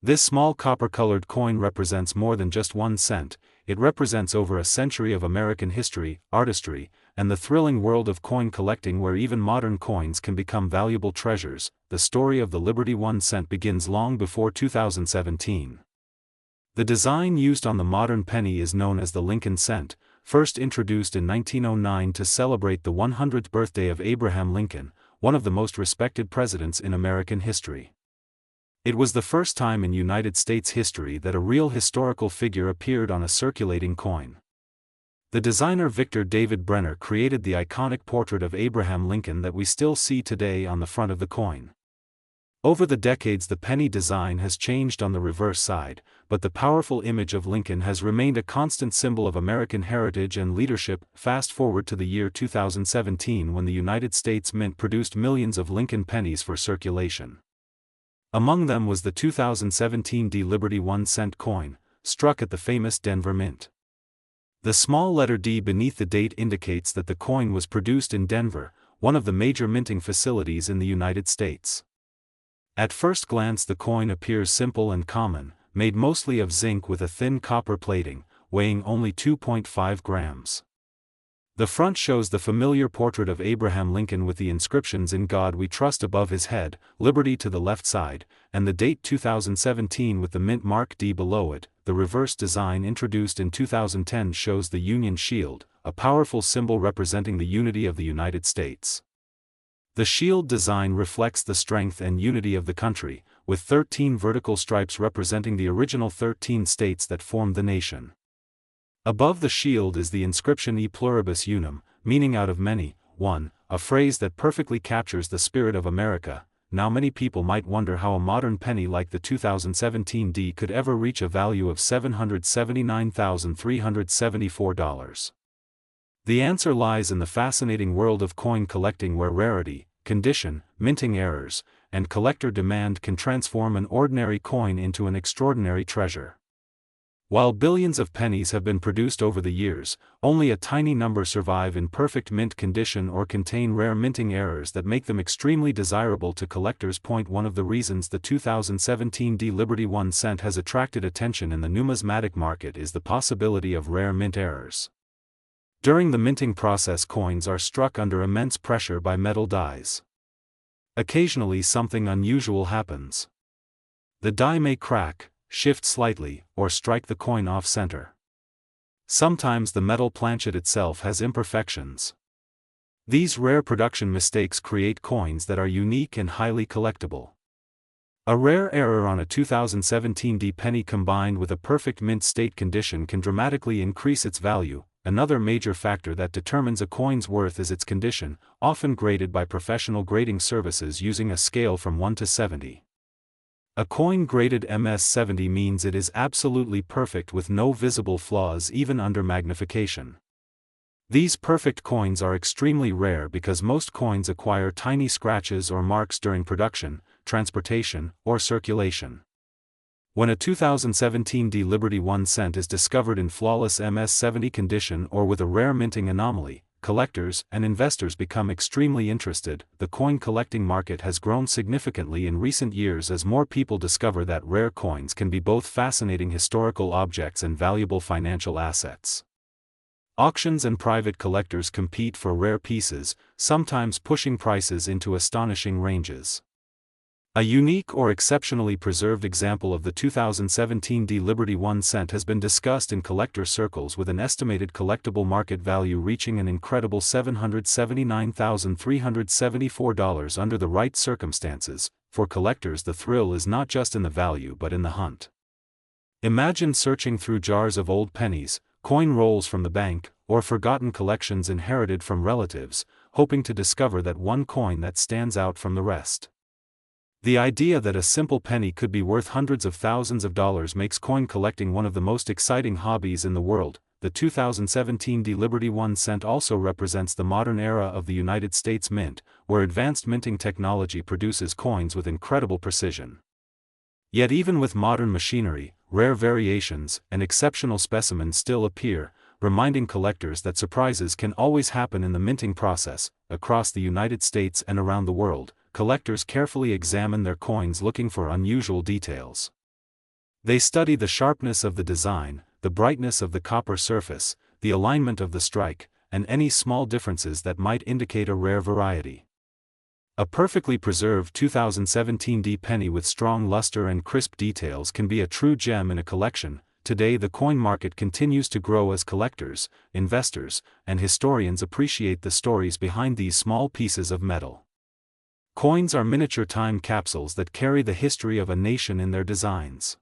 This small copper-colored coin represents more than just 1 cent. It represents over a century of American history, artistry, and the thrilling world of coin collecting where even modern coins can become valuable treasures. The story of the Liberty 1 cent begins long before 2017. The design used on the modern penny is known as the Lincoln cent, first introduced in 1909 to celebrate the 100th birthday of Abraham Lincoln, one of the most respected presidents in American history. It was the first time in United States history that a real historical figure appeared on a circulating coin. The designer Victor David Brenner created the iconic portrait of Abraham Lincoln that we still see today on the front of the coin. Over the decades the penny design has changed on the reverse side, but the powerful image of Lincoln has remained a constant symbol of American heritage and leadership. Fast forward to the year 2017 when the United States Mint produced millions of Lincoln pennies for circulation. Among them was the 2017 D Liberty 1 cent coin, struck at the famous Denver Mint. The small letter D beneath the date indicates that the coin was produced in Denver, one of the major minting facilities in the United States. At first glance the coin appears simple and common, made mostly of zinc with a thin copper plating, weighing only 2.5 grams. The front shows the familiar portrait of Abraham Lincoln with the inscriptions "In God We Trust" above his head, Liberty to the left side, and the date 2017 with the mint mark D below it. The reverse design introduced in 2010 shows the Union Shield, a powerful symbol representing the unity of the United States. The shield design reflects the strength and unity of the country, with 13 vertical stripes representing the original 13 states that formed the nation. Above the shield is the inscription E pluribus unum, meaning out of many, one, a phrase that perfectly captures the spirit of America. Now many people might wonder how a modern penny like the 2017 D could ever reach a value of $779,374. The answer lies in the fascinating world of coin collecting where rarity, condition, minting errors, and collector demand can transform an ordinary coin into an extraordinary treasure. While billions of pennies have been produced over the years, only a tiny number survive in perfect mint condition or contain rare minting errors that make them extremely desirable to collectors. One of the reasons the 2017 D Liberty 1 cent has attracted attention in the numismatic market is the possibility of rare mint errors. During the minting process coins are struck under immense pressure by metal dies. Occasionally something unusual happens. The die may crack, shift slightly, or strike the coin off-center. Sometimes the metal planchet itself has imperfections. These rare production mistakes create coins that are unique and highly collectible. A rare error on a 2017 D penny combined with a perfect mint state condition can dramatically increase its value. Another major factor that determines a coin's worth is its condition, often graded by professional grading services using a scale from 1 to 70. A coin graded MS-70 means it is absolutely perfect with no visible flaws even under magnification. These perfect coins are extremely rare because most coins acquire tiny scratches or marks during production, transportation, or circulation. When a 2017 D Liberty 1 cent is discovered in flawless MS-70 condition or with a rare minting anomaly, collectors and investors become extremely interested. The coin collecting market has grown significantly in recent years as more people discover that rare coins can be both fascinating historical objects and valuable financial assets. Auctions and private collectors compete for rare pieces, sometimes pushing prices into astonishing ranges. A unique or exceptionally preserved example of the 2017 D Liberty 1 cent has been discussed in collector circles with an estimated collectible market value reaching an incredible $779,374 under the right circumstances. For collectors, the thrill is not just in the value but in the hunt. Imagine searching through jars of old pennies, coin rolls from the bank, or forgotten collections inherited from relatives, hoping to discover that one coin that stands out from the rest. The idea that a simple penny could be worth hundreds of thousands of dollars makes coin collecting one of the most exciting hobbies in the world. The 2017 D Liberty 1 cent also represents the modern era of the United States Mint, where advanced minting technology produces coins with incredible precision. Yet even with modern machinery, rare variations and exceptional specimens still appear, reminding collectors that surprises can always happen in the minting process. Across the United States and around the world, collectors carefully examine their coins looking for unusual details. They study the sharpness of the design, the brightness of the copper surface, the alignment of the strike, and any small differences that might indicate a rare variety. A perfectly preserved 2017 D penny with strong luster and crisp details can be a true gem in a collection. Today the coin market continues to grow as collectors, investors, and historians appreciate the stories behind these small pieces of metal. Coins are miniature time capsules that carry the history of a nation in their designs.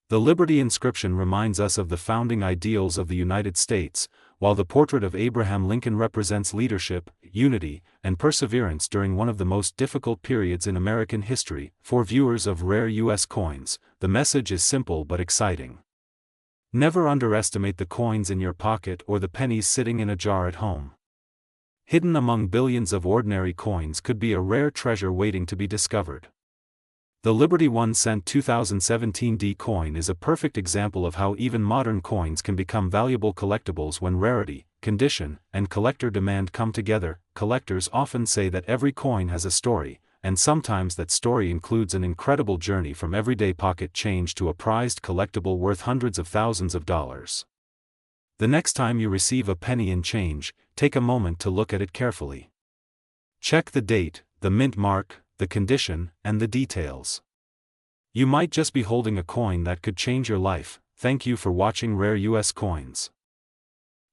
The Liberty inscription reminds us of the founding ideals of the United States, while the portrait of Abraham Lincoln represents leadership, unity, and perseverance during one of the most difficult periods in American history. For viewers of rare U.S. coins, the message is simple but exciting. Never underestimate the coins in your pocket or the pennies sitting in a jar at home. Hidden among billions of ordinary coins could be a rare treasure waiting to be discovered. The Liberty 1 cent 2017 D coin is a perfect example of how even modern coins can become valuable collectibles when rarity, condition, and collector demand come together. Collectors often say that every coin has a story, and sometimes that story includes an incredible journey from everyday pocket change to a prized collectible worth hundreds of thousands of dollars. The next time you receive a penny in change, take a moment to look at it carefully. Check the date, the mint mark, the condition, and the details. You might just be holding a coin that could change your life. Thank you for watching Rare US Coins.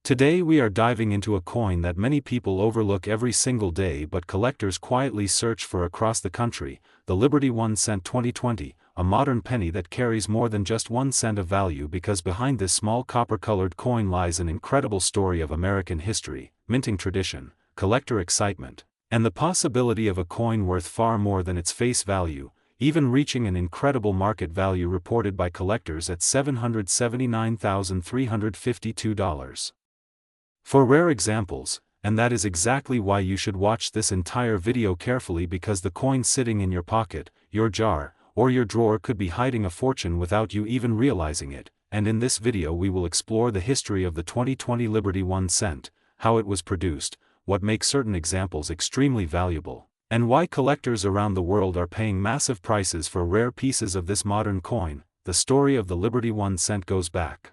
Today we are diving into a coin that many people overlook every single day but collectors quietly search for across the country, the Liberty 1 cent 2020, a modern penny that carries more than just 1 cent of value because behind this small copper-colored coin lies an incredible story of American history, minting tradition, collector excitement, and the possibility of a coin worth far more than its face value, even reaching an incredible market value reported by collectors at $779,352. For rare examples, and that is exactly why you should watch this entire video carefully, because the coin sitting in your pocket, your jar, or your drawer could be hiding a fortune without you even realizing it. And in this video we will explore the history of the 2020 Liberty 1 cent, how it was produced, what makes certain examples extremely valuable, and why collectors around the world are paying massive prices for rare pieces of this modern coin. The story of the Liberty 1 cent goes back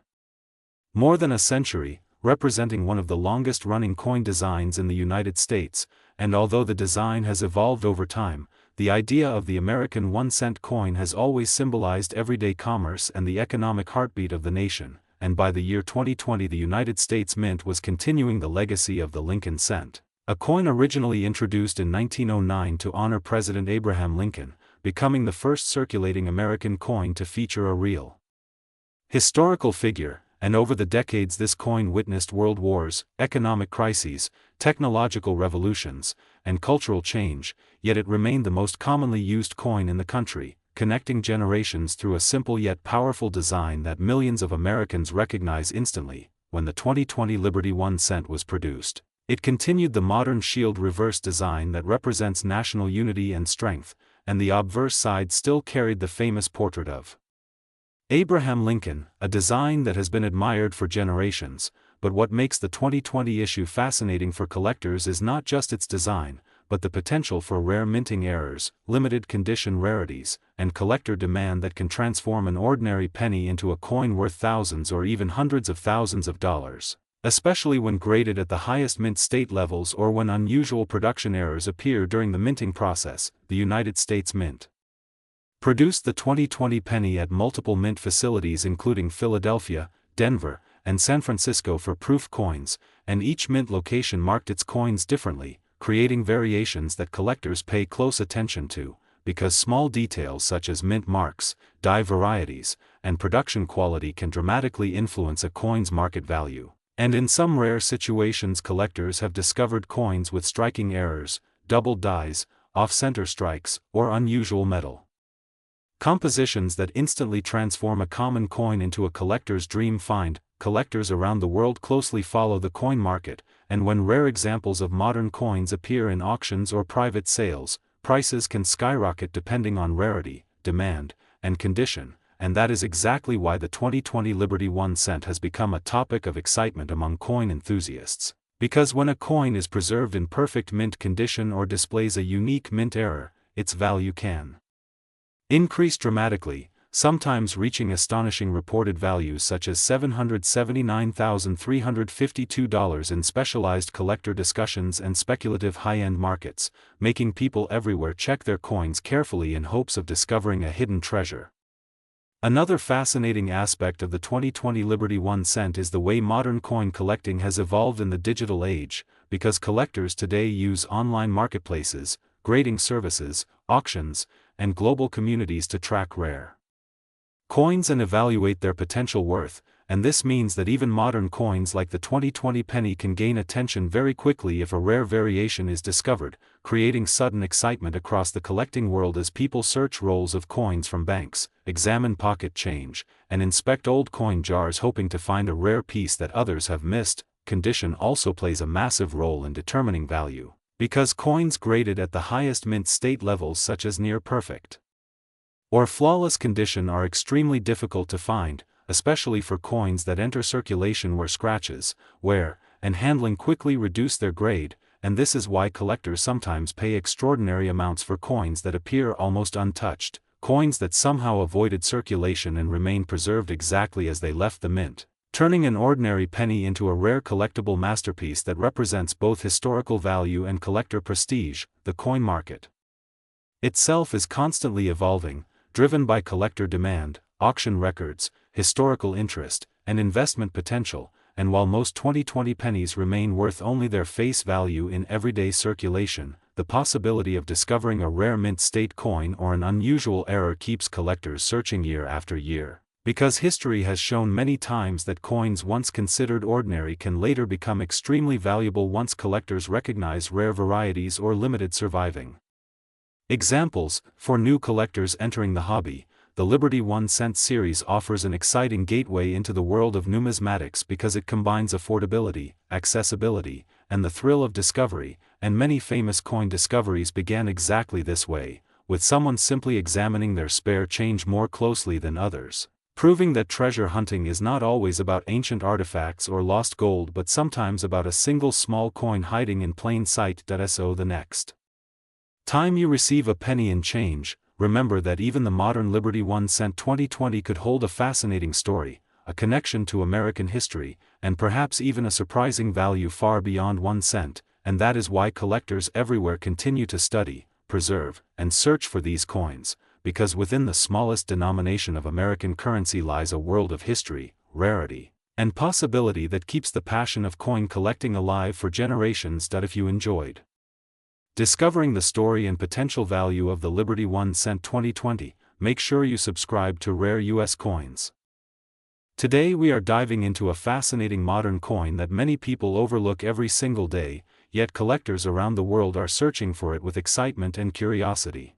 more than a century, representing one of the longest-running coin designs in the United States, and although the design has evolved over time, the idea of the American 1 cent coin has always symbolized everyday commerce and the economic heartbeat of the nation. And by the year 2020 the United States Mint was continuing the legacy of the Lincoln cent, a coin originally introduced in 1909 to honor President Abraham Lincoln, becoming the first circulating American coin to feature a real historical figure. And over the decades this coin witnessed world wars, economic crises, technological revolutions, and cultural change, yet it remained the most commonly used coin in the country, connecting generations through a simple yet powerful design that millions of Americans recognize instantly. When the 2020 Liberty 1 cent was produced, it continued the modern shield reverse design that represents national unity and strength, and the obverse side still carried the famous portrait of Abraham Lincoln, a design that has been admired for generations. But what makes the 2020 issue fascinating for collectors is not just its design, but the potential for rare minting errors, limited condition rarities, and collector demand that can transform an ordinary penny into a coin worth thousands or even hundreds of thousands of dollars, especially when graded at the highest mint state levels or when unusual production errors appear during the minting process. The United States Mint produced the 2020 penny at multiple mint facilities including Philadelphia, Denver, and San Francisco for proof coins, and each mint location marked its coins differently, creating variations that collectors pay close attention to, because small details such as mint marks, die varieties, and production quality can dramatically influence a coin's market value. And in some rare situations collectors have discovered coins with striking errors, doubled dies, off-center strikes, or unusual metal compositions that instantly transform a common coin into a collector's dream find. Collectors around the world closely follow the coin market, and when rare examples of modern coins appear in auctions or private sales, prices can skyrocket depending on rarity, demand, and condition, and that is exactly why the 2020 Liberty 1 cent has become a topic of excitement among coin enthusiasts. Because when a coin is preserved in perfect mint condition or displays a unique mint error, its value can increase dramatically. sometimes reaching astonishing reported values such as $779,352 in specialized collector discussions and speculative high-end markets, making people everywhere check their coins carefully in hopes of discovering a hidden treasure. Another fascinating aspect of the 2020 Liberty 1 cent is the way modern coin collecting has evolved in the digital age, because collectors today use online marketplaces, grading services, auctions, and global communities to track rare coins and evaluate their potential worth, and this means that even modern coins like the 2020 penny can gain attention very quickly if a rare variation is discovered, creating sudden excitement across the collecting world as people search rolls of coins from banks, examine pocket change, and inspect old coin jars hoping to find a rare piece that others have missed. Condition also plays a massive role in determining value, because coins graded at the highest mint state levels such as near perfect or flawless condition are extremely difficult to find, especially for coins that enter circulation where scratches, wear, and handling quickly reduce their grade, and this is why collectors sometimes pay extraordinary amounts for coins that appear almost untouched, coins that somehow avoided circulation and remain preserved exactly as they left the mint, turning an ordinary penny into a rare collectible masterpiece that represents both historical value and collector prestige. The coin market itself is constantly evolving, driven by collector demand, auction records, historical interest, and investment potential, and while most 2020 pennies remain worth only their face value in everyday circulation, the possibility of discovering a rare mint state coin or an unusual error keeps collectors searching year after year, because history has shown many times that coins once considered ordinary can later become extremely valuable once collectors recognize rare varieties or limited surviving examples. For new collectors entering the hobby, the Liberty 1 cent series offers an exciting gateway into the world of numismatics because it combines affordability, accessibility, and the thrill of discovery, and many famous coin discoveries began exactly this way, with someone simply examining their spare change more closely than others, proving that treasure hunting is not always about ancient artifacts or lost gold but sometimes about a single small coin hiding in plain sight. So the next time you receive a penny in change, remember that even the modern Liberty 1 cent 2020 could hold a fascinating story, a connection to American history, and perhaps even a surprising value far beyond 1 cent, and that is why collectors everywhere continue to study, preserve, and search for these coins, because within the smallest denomination of American currency lies a world of history, rarity, and possibility that keeps the passion of coin collecting alive for generations. If you enjoyed discovering the story and potential value of the Liberty 1 cent 2020, make sure you subscribe to Rare US Coins. Today we are diving into a fascinating modern coin that many people overlook every single day, yet collectors around the world are searching for it with excitement and curiosity.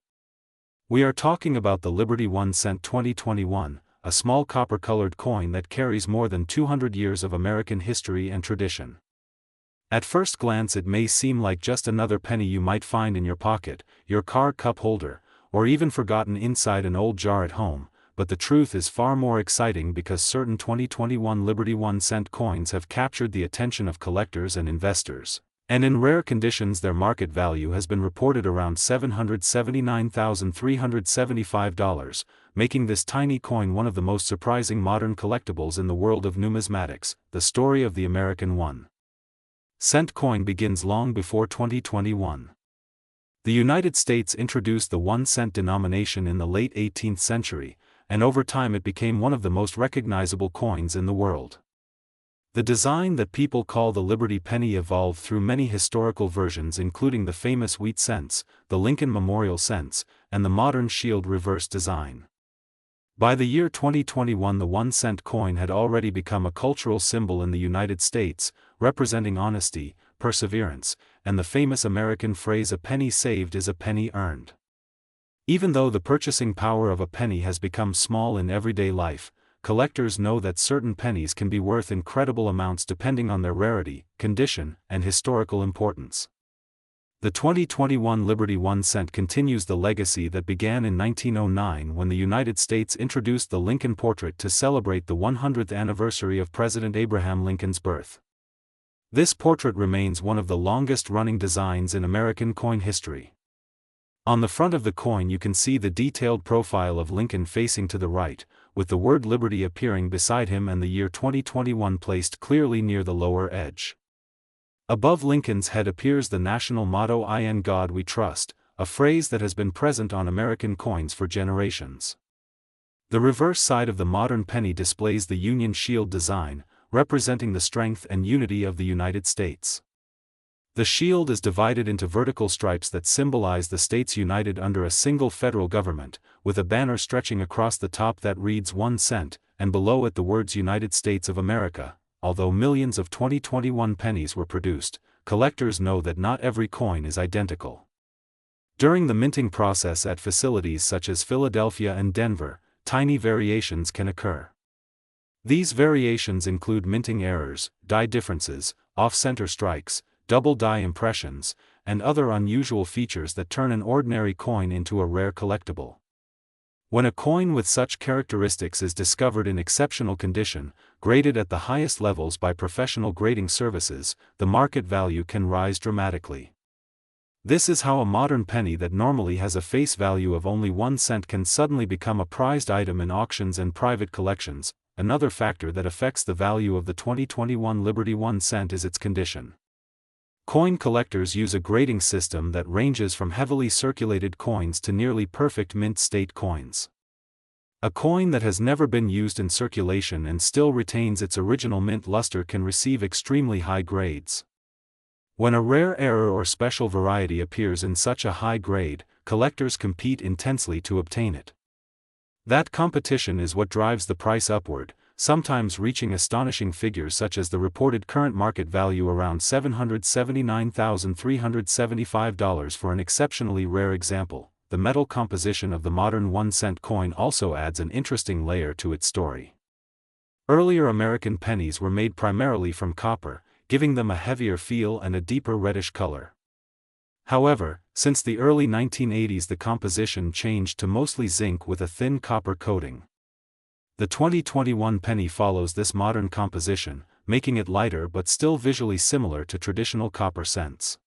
We are talking about the Liberty 1 cent 2021, a small copper-colored coin that carries more than 200 years of American history and tradition. At first glance it may seem like just another penny you might find in your pocket, your car cup holder, or even forgotten inside an old jar at home, but the truth is far more exciting because certain 2021 Liberty 1 cent coins have captured the attention of collectors and investors, and in rare conditions their market value has been reported around $779,375, making this tiny coin one of the most surprising modern collectibles in the world of numismatics. The story of the American 1 cent coin begins long before 2021. The United States introduced the 1 cent denomination in the late 18th century, and over time it became one of the most recognizable coins in the world. The design that people call the Liberty Penny evolved through many historical versions including the famous wheat cents, the Lincoln Memorial cents, and the modern shield reverse design. By the year 2021 the 1 cent coin had already become a cultural symbol in the United States, representing honesty, perseverance, and the famous American phrase "a penny saved is a penny earned." Even though the purchasing power of a penny has become small in everyday life, collectors know that certain pennies can be worth incredible amounts depending on their rarity, condition, and historical importance. The 2021 Liberty 1 cent continues the legacy that began in 1909 when the United States introduced the Lincoln portrait to celebrate the 100th anniversary of President Abraham Lincoln's birth. This portrait remains one of the longest-running designs in American coin history. On the front of the coin you can see the detailed profile of Lincoln facing to the right, with the word Liberty appearing beside him and the year 2021 placed clearly near the lower edge. Above Lincoln's head appears the national motto "In God We Trust," a phrase that has been present on American coins for generations. The reverse side of the modern penny displays the Union Shield design, representing the strength and unity of the United States. The shield is divided into vertical stripes that symbolize the states united under a single federal government, with a banner stretching across the top that reads 1 cent, and below it the words United States of America. Although millions of 2021 pennies were produced, collectors know that not every coin is identical. During the minting process at facilities such as Philadelphia and Denver, tiny variations can occur. These variations include minting errors, die differences, off-center strikes, double die impressions, and other unusual features that turn an ordinary coin into a rare collectible. When a coin with such characteristics is discovered in exceptional condition, graded at the highest levels by professional grading services, the market value can rise dramatically. This is how a modern penny that normally has a face value of only 1 cent can suddenly become a prized item in auctions and private collections. Another factor that affects the value of the 2021 Liberty 1 cent is its condition. Coin collectors use a grading system that ranges from heavily circulated coins to nearly perfect mint state coins. A coin that has never been used in circulation and still retains its original mint luster can receive extremely high grades. When a rare error or special variety appears in such a high grade, collectors compete intensely to obtain it. That competition is what drives the price upward, sometimes reaching astonishing figures such as the reported current market value around $779,375 for an exceptionally rare example. The metal composition of the modern 1 cent coin also adds an interesting layer to its story. Earlier American pennies were made primarily from copper, giving them a heavier feel and a deeper reddish color. However, since the early 1980s the composition changed to mostly zinc with a thin copper coating. The 2021 penny follows this modern composition, making it lighter but still visually similar to traditional copper cents.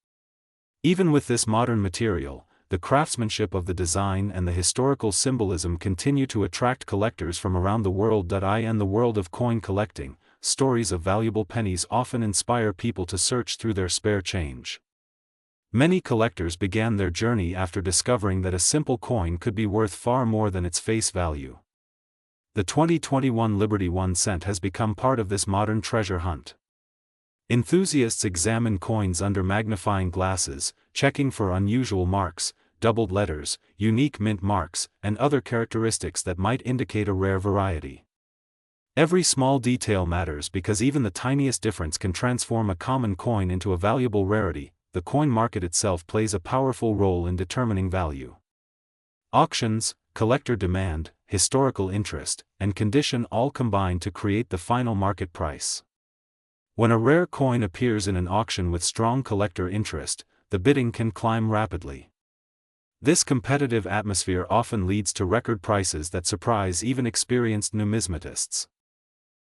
Even with this modern material, the craftsmanship of the design and the historical symbolism continue to attract collectors from around the world. In the world of coin collecting, stories of valuable pennies often inspire people to search through their spare change. Many collectors began their journey after discovering that a simple coin could be worth far more than its face value. The 2021 Liberty 1 cent has become part of this modern treasure hunt. Enthusiasts examine coins under magnifying glasses, checking for unusual marks, doubled letters, unique mint marks, and other characteristics that might indicate a rare variety. Every small detail matters because even the tiniest difference can transform a common coin into a valuable rarity. The coin market itself plays a powerful role in determining value. Auctions, collector demand, historical interest, and condition all combine to create the final market price. When a rare coin appears in an auction with strong collector interest, the bidding can climb rapidly. This competitive atmosphere often leads to record prices that surprise even experienced numismatists.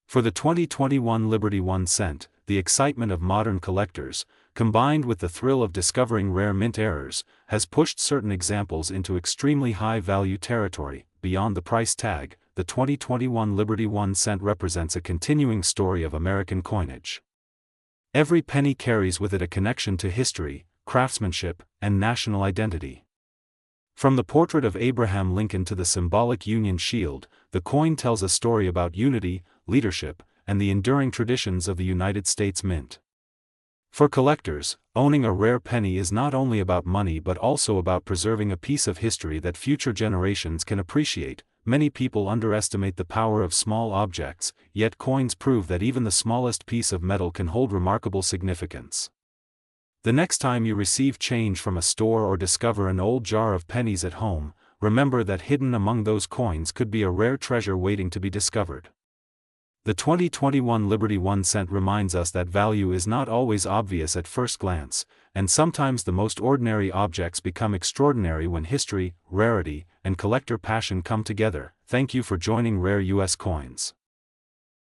For the 2021 Liberty 1 cent, the excitement of modern collectors, combined with the thrill of discovering rare mint errors, has pushed certain examples into extremely high-value territory. Beyond the price tag, the 2021 Liberty 1 cent represents a continuing story of American coinage. Every penny carries with it a connection to history, craftsmanship, and national identity. From the portrait of Abraham Lincoln to the symbolic Union Shield, the coin tells a story about unity, leadership, and the enduring traditions of the United States Mint. For collectors, owning a rare penny is not only about money but also about preserving a piece of history that future generations can appreciate. Many people underestimate the power of small objects, yet coins prove that even the smallest piece of metal can hold remarkable significance. The next time you receive change from a store or discover an old jar of pennies at home, remember that hidden among those coins could be a rare treasure waiting to be discovered. The 2021 Liberty 1 cent reminds us that value is not always obvious at first glance, and sometimes the most ordinary objects become extraordinary when history, rarity, and collector passion come together. Thank you for joining Rare US Coins.